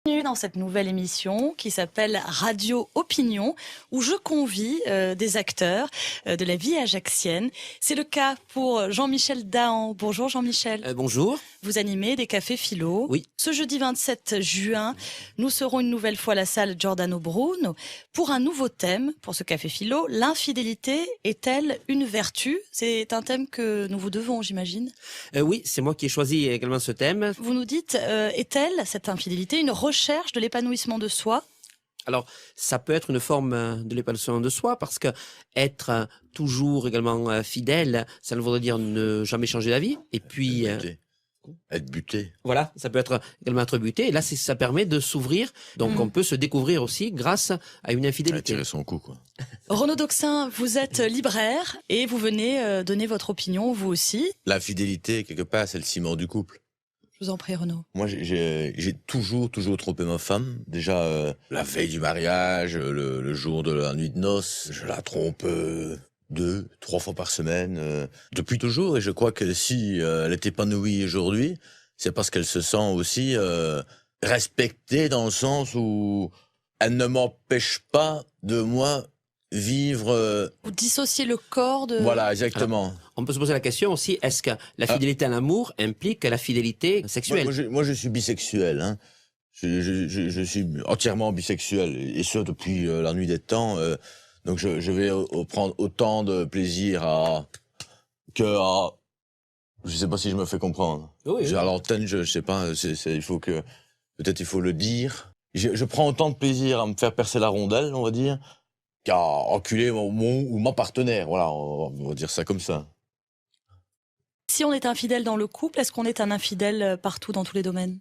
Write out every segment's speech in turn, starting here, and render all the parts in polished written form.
Bienvenue dans cette nouvelle émission qui s'appelle Radio Opinion, où je convie des acteurs de la vie ajaxienne. C'est le cas pour Jean-Michel Dahan. Bonjour Jean-Michel. Bonjour. Vous animez des cafés philo. Oui. Ce jeudi 27 juin, nous serons une nouvelle fois à la salle Giordano Bruno pour un nouveau thème pour ce café philo. L'infidélité est-elle une vertu? C'est un thème que nous vous devons, j'imagine. Oui, c'est moi qui ai choisi également ce thème. Vous nous dites, est-elle, cette infidélité, une recherche de l'épanouissement de soi? Alors, ça peut être une forme de l'épanouissement de soi parce que être toujours également fidèle, ça ne voudrait dire ne jamais changer d'avis. Et puis... Être buté. Voilà, ça peut être également être buté. Et là, ça permet de s'ouvrir. Donc, on peut se découvrir aussi grâce à une infidélité. Tirer son coup, quoi. Renaud Doxin, vous êtes libraire et vous venez donner votre opinion, vous aussi. La fidélité, quelque part, c'est le ciment du couple. Je vous en prie, Renaud. Moi, j'ai toujours trompé ma femme. Déjà, la veille du mariage, le jour de la nuit de noces, je la trompe 2, 3 fois par semaine, depuis toujours. Et je crois que si elle est épanouie aujourd'hui, c'est parce qu'elle se sent aussi respectée dans le sens où elle ne m'empêche pas de moi vivre... Vous dissociez le corps de... Voilà, exactement. Alors, on peut se poser la question aussi, est-ce que la fidélité à l'amour implique la fidélité sexuelle? Moi, je suis bisexuel. Hein. Je suis entièrement bisexuel, et ce depuis la nuit des temps. Donc je vais prendre autant de plaisir je sais pas si je me fais comprendre. Oui. À l'antenne, je sais pas, il faut le dire. Je prends autant de plaisir à me faire percer la rondelle, on va dire, qu'à enculer mon ou ma partenaire. Voilà, on va dire ça comme ça. Si on est infidèle dans le couple, est-ce qu'on est un infidèle partout dans tous les domaines?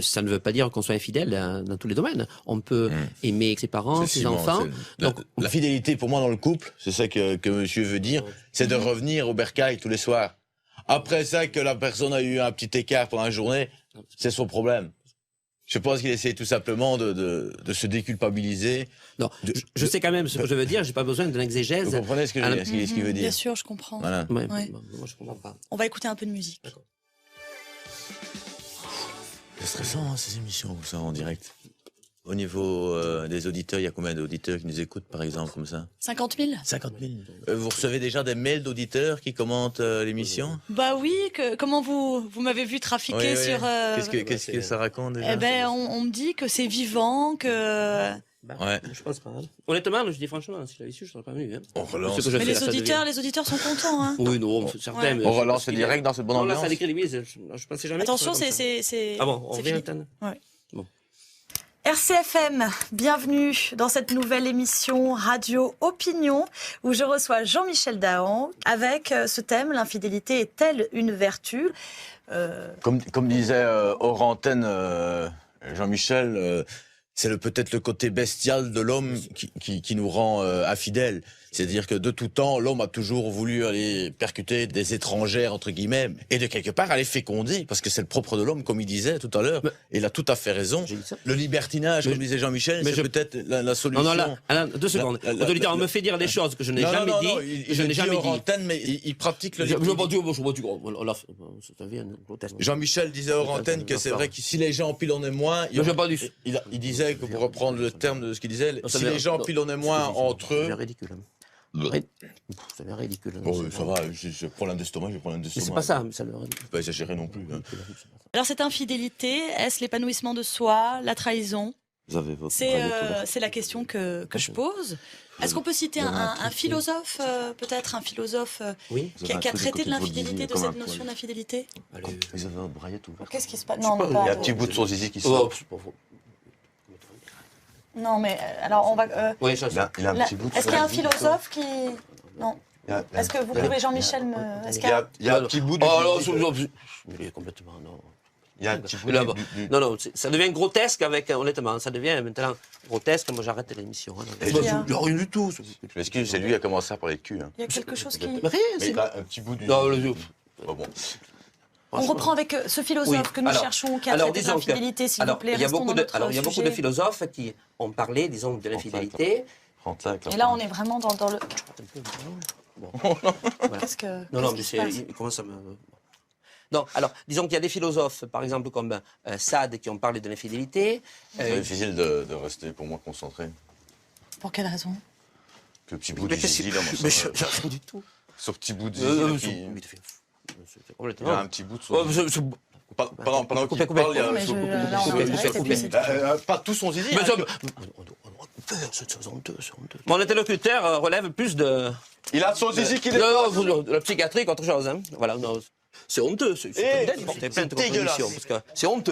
Ça ne veut pas dire qu'on soit infidèle dans tous les domaines. On peut aimer ses parents, ses enfants. Donc, la fidélité, pour moi, dans le couple, c'est ça que monsieur veut dire, c'est de revenir au bercail tous les soirs. Après ça, que la personne a eu un petit écart pendant la journée, c'est son problème. Je pense qu'il essaie tout simplement de se déculpabiliser. Non, je sais quand même ce que je veux dire, j'ai pas besoin d'une exégèse. Vous comprenez ce qu'il veut dire? Bien sûr, je comprends. Voilà. Ouais, Ouais. moi, je comprends pas. On va écouter un peu de musique. C'est stressant, hein, ces émissions, comme ça, en direct. Au niveau des auditeurs, il y a combien d'auditeurs qui nous écoutent, par exemple, comme ça? 50 000? 50 000. Vous recevez déjà des mails d'auditeurs qui commentent l'émission? Bah oui, comment vous m'avez vu trafiquer sur... Qu'est-ce que ça raconte déjà? Eh ben, on me dit que c'est vivant, que... Ouais. Je pense pas. Honnêtement, je dis franchement, si je l'avais su, je serais pas venu. Hein. On relance. Mais les auditeurs sont contents, hein. Oui, non, certains. Ouais. On relance le direct dans cette bonne Non, là, ambiance. ça décrit les mises. Je pensais jamais. Attention, que ça serait comme ça. c'est... Ah bon, on c'est revient à Philippe. l'antenne. Ouais. Bon. RCFM, bienvenue dans cette nouvelle émission Radio Opinion où je reçois Jean-Michel Dahan avec ce thème, l'infidélité est-elle une vertu? Comme disait hors antenne Jean-Michel, c'est peut-être le côté bestial de l'homme qui nous rend infidèles. C'est-à-dire que de tout temps, l'homme a toujours voulu aller percuter des étrangères, entre guillemets, et de quelque part aller féconder, parce que c'est le propre de l'homme, comme il disait tout à l'heure, et il a tout à fait raison. Le libertinage, comme disait Jean-Michel, c'est peut-être la solution. Non, là, Alain, 2 secondes. On me fait dire des choses que je n'ai jamais dit. Je n'ai jamais dit. Antenne, mais il pratique le Jean-Michel disait hors antenne que c'est vrai que si les gens pilonnaient moins, il disait que pour reprendre le terme de ce qu'il disait, si les gens pilonnaient moins entre eux. C'est ridicule. C'est ridicule. Bon, ça va, je prends l'un d'estomac, je prends l'un d'estomac. Mais c'est pas ça, ça le faut pas exagérer non plus. Hein. Alors cette infidélité, est-ce l'épanouissement de soi, la trahison? Vous avez votre C'est la question que je pose. Est-ce qu'on peut citer un philosophe, peut-être un philosophe qui a traité de l'infidélité, de cette notion d'infidélité? Vous avez votre braillette ouverte. Qu'est-ce qui se passe? Non, Il y a un petit bout de son zizi qui sort. Non, mais alors on va... Oui, ça. Il a un petit bout de Est-ce qu'il y a un philosophe qui... Non. Est-ce que vous pouvez, Jean-Michel, me... Il y a un petit bout de... Il est complètement... Non. Il y a un petit bout Non, ça devient grotesque avec... Honnêtement, ça devient maintenant grotesque. Moi, j'arrête l'émission. Il n'y a rien du tout. Je m'excuse, c'est lui qui a commencé à parler de cul. Il y a quelque chose qui... Rien, c'est... Un petit bout du... Bon. On reprend avec ce philosophe que nous cherchons, qui a traité de l'infidélité, s'il vous plaît. Il y a beaucoup de philosophes qui ont parlé, disons, de l'infidélité. Et là, on est vraiment dans le... Bon. Qu'est-ce que... Non, mais il commence à me... Non, alors, disons qu'il y a des philosophes, par exemple, comme Sade, qui ont parlé de l'infidélité. C'est difficile de rester, pour moi, concentré. Pour quelle raison? Que petit bout de zizi, là, Mais je rien du tout. ce petit bout de zizi, il a un petit bout de son zizi. Pendant qu'il parle, il y a... Mais là, on m'intéresse, et puis c'est- Pas tout son zizi. Mais hein. c'est honteux, c'est honteux. Mon interlocuteur relève plus de... Il a son zizi qui est... Non, la psychiatrie qu'autre chose. Hein. Voilà, non, c'est honteux. C'est Eh, porter plainte contre dégueulasse. l'émission, parce que c'est honteux.